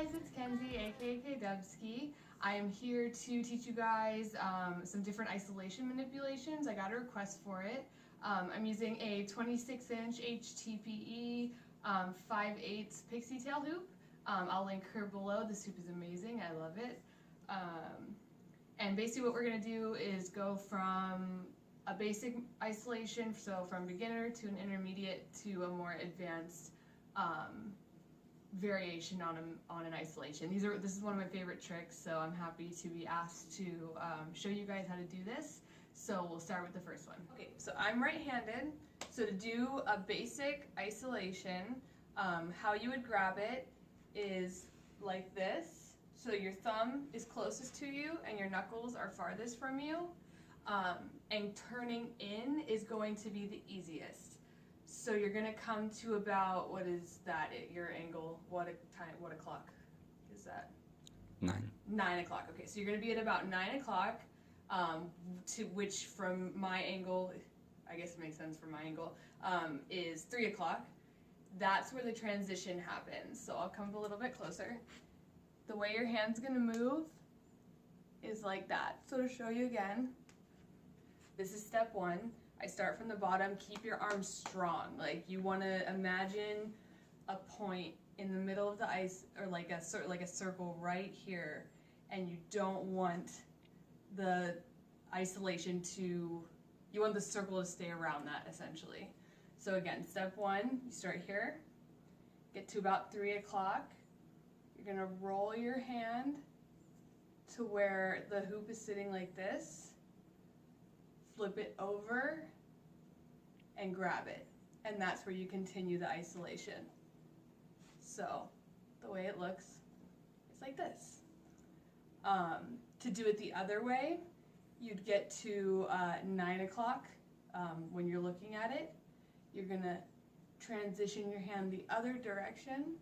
guys, it's Kenzie, aka Dubski. I am here to teach you guys some different isolation manipulations. I got a request for it. I'm using a 26-inch HTPE 5/8 pixie tail hoop. I'll link her below. This hoop is amazing. I love it. And basically what we're going to do is go from a basic isolation, so from beginner to an intermediate to a more advanced variation on an isolation. This is one of my favorite tricks, so I'm happy to be asked to show you guys how to do this. So we'll start with the first one. Okay, so I'm right-handed, so to do a basic isolation, how you would grab it is like this. So your thumb is closest to you and your knuckles are farthest from you, and turning in is going to be the easiest. So you're going to come to about, what is that, your angle? What o'clock is that? 9. 9 o'clock. Okay, so you're going to be at about 9 o'clock, to which from my angle, I guess it makes sense from my angle, is 3 o'clock. That's where the transition happens. So I'll come a little bit closer. The way your hand's going to move is like that. So to show you again, this is step 1. I start from the bottom. Keep your arms strong. Like you want to imagine a point in the middle of the ice, or like a circle right here, and you don't want the isolation to, you want the circle to stay around that essentially. So again, step 1, you start here, get to about 3 o'clock. You're going to roll your hand to where the hoop is sitting like this, flip it over, and grab it. And that's where you continue the isolation. So the way it looks is like this. To do it the other way, you'd get to 9 o'clock. When you're looking at it, you're going to transition your hand the other direction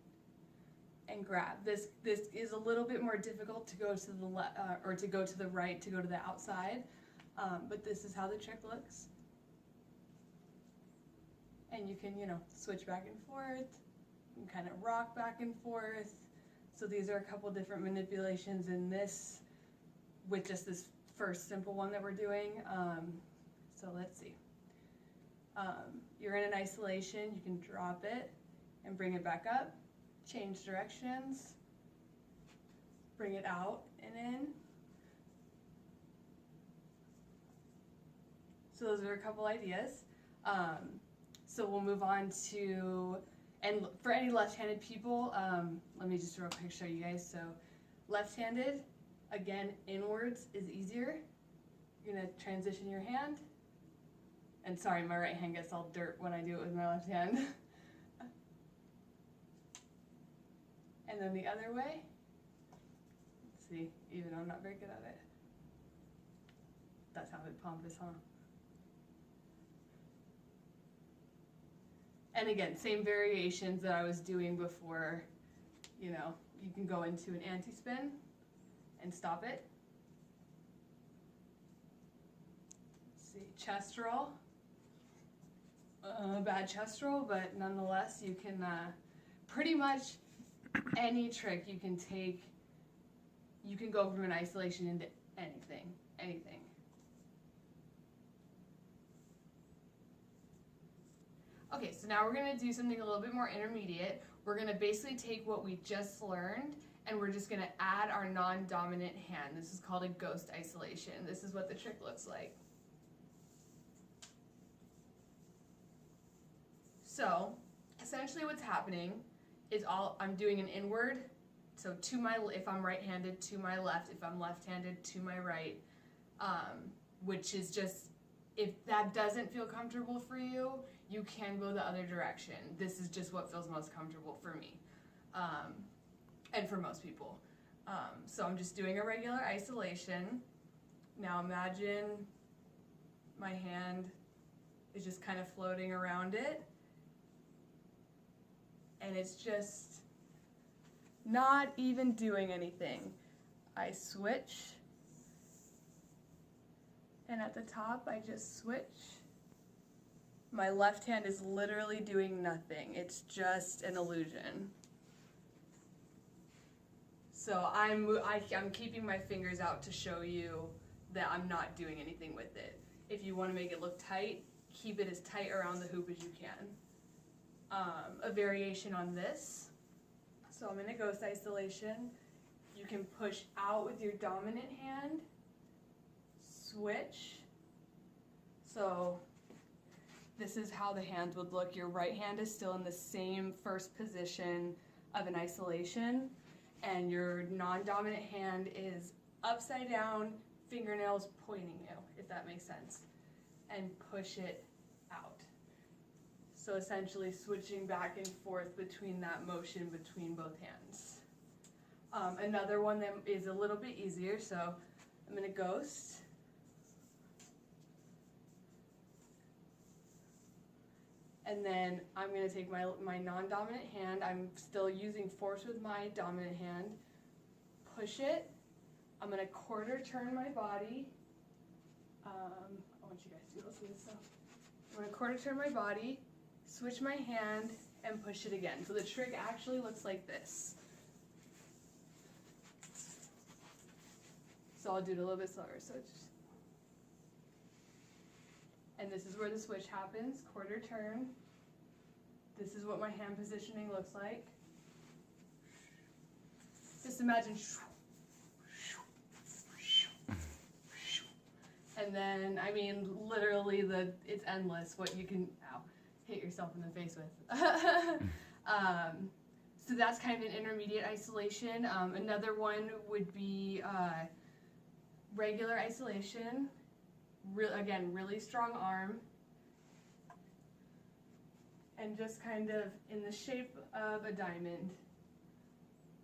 and grab. This is a little bit more difficult to go to the left, or to go to the right, to go to the outside, but this is how the trick looks. And you can, switch back and forth, you can kind of rock back and forth. So these are a couple different manipulations in this, with just this first simple one that we're doing. So let's see. You're in an isolation, you can drop it and bring it back up, change directions, bring it out and in. So those are a couple ideas. So we'll move on to, and for any left-handed people, let me just real quick show you guys. So left-handed, again, inwards is easier. You're gonna transition your hand. And sorry, my right hand gets all dirt when I do it with my left hand. And then the other way. Let's see, even I'm not very good at it. That sounded pompous, huh? And again, same variations that I was doing before. You can go into an anti-spin and stop it. Let's see, chest roll. Bad chest roll, but nonetheless, you can pretty much any trick you can take. You can go from an isolation into anything. Okay, so now we're going to do something a little bit more intermediate. We're going to basically take what we just learned and we're just going to add our non-dominant hand. This is called a ghost isolation. This is what the trick looks like. So essentially what's happening is I'm doing an inward, so if I'm right-handed, to my left, if I'm left-handed, to my right, which is just, if that doesn't feel comfortable for you, you can go the other direction. This is just what feels most comfortable for me, and for most people. So I'm just doing a regular isolation. Now imagine my hand is just kind of floating around it, and it's just not even doing anything. I switch, and at the top I just switch. My left hand is literally doing nothing. It's just an illusion. So I'm keeping my fingers out to show you that I'm not doing anything with it. If you want to make it look tight, keep it as tight around the hoop as you can. A variation on this. So I'm in a ghost isolation. You can push out with your dominant hand, switch. So this is how the hands would look. Your right hand is still in the same first position of an isolation, and your non-dominant hand is upside down, fingernails pointing you, if that makes sense, and push it out. So essentially switching back and forth between that motion between both hands. Another one that is a little bit easier, so I'm in a ghost. And then I'm going to take my non-dominant hand. I'm still using force with my dominant hand. Push it. I'm going to quarter turn my body. I want you guys to be able to see this stuff. I'm going to quarter turn my body, switch my hand, and push it again. So the trick actually looks like this. So I'll do it a little bit slower. So it's and this is where the switch happens, quarter turn. This is what my hand positioning looks like. Just imagine. And then, I mean, literally, it's endless what you can hit yourself in the face with. So that's kind of an intermediate isolation. Another one would be regular isolation. Again, really strong arm, and just kind of in the shape of a diamond,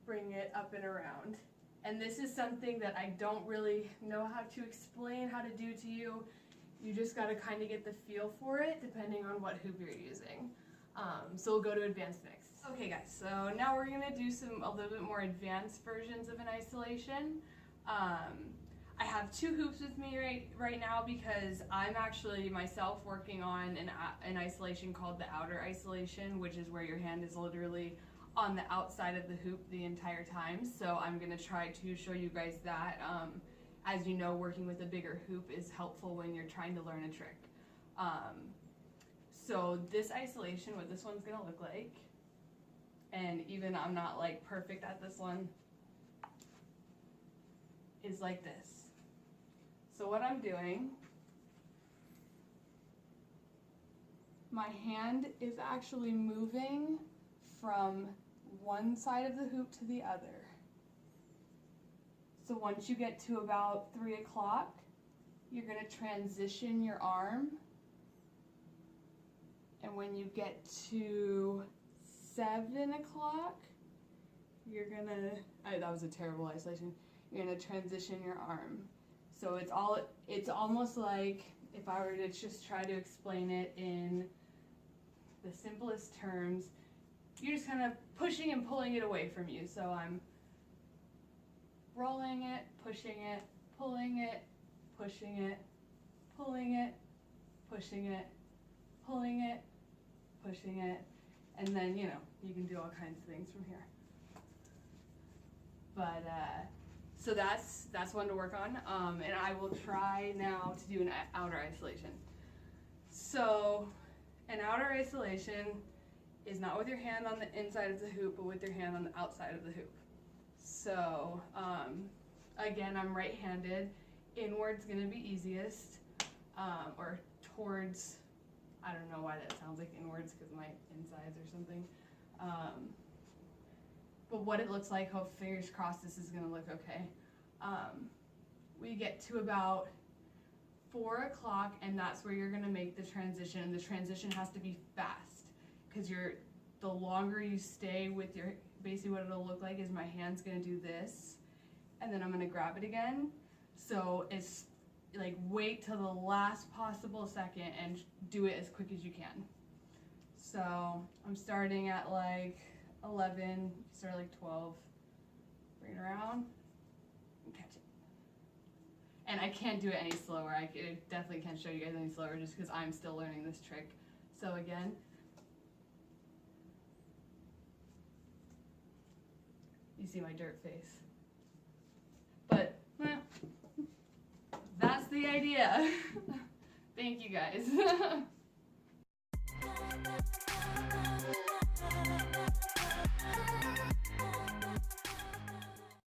bring it up and around. And this is something that I don't really know how to explain how to do to you. You just got to kind of get the feel for it depending on what hoop you're using. So we'll go to advanced next. Okay guys, so now we're going to do a little bit more advanced versions of an isolation. I have two hoops with me right now because I'm actually myself working on an isolation called the outer isolation, which is where your hand is literally on the outside of the hoop the entire time. So I'm going to try to show you guys that. As you know, working with a bigger hoop is helpful when you're trying to learn a trick. So this isolation, what this one's going to look like, and even I'm not like perfect at this one, is like this. So what I'm doing, my hand is actually moving from one side of the hoop to the other. So once you get to about 3 o'clock, you're going to transition your arm. And when you get to 7 o'clock, you're going to, that was a terrible isolation, you're going to transition your arm. So it's almost like, if I were to just try to explain it in the simplest terms, you're just kind of pushing and pulling it away from you. So I'm rolling it, pushing it, pulling it, pushing it, pulling it, pushing it, pulling it, pushing it, and then, you know, you can do all kinds of things from here. But, so that's one to work on, and I will try now to do an outer isolation. So an outer isolation is not with your hand on the inside of the hoop, but with your hand on the outside of the hoop. So again, I'm right-handed. Inward's going to be easiest, or towards, I don't know why that sounds like inwards, because my insides or something. But what it looks like, hope fingers crossed this is going to look okay. We get to about 4 o'clock, and that's where you're going to make the transition. And the transition has to be fast, because the longer you stay with your, basically what it'll look like is my hand's going to do this, and then I'm going to grab it again. So it's like wait till the last possible second and do it as quick as you can. So I'm starting at like 11, start like 12, bring it around, and catch it. And I can't do it any slower. I definitely can't show you guys any slower just because I'm still learning this trick. So again, you see my dirt face. But, that's the idea. Thank you guys.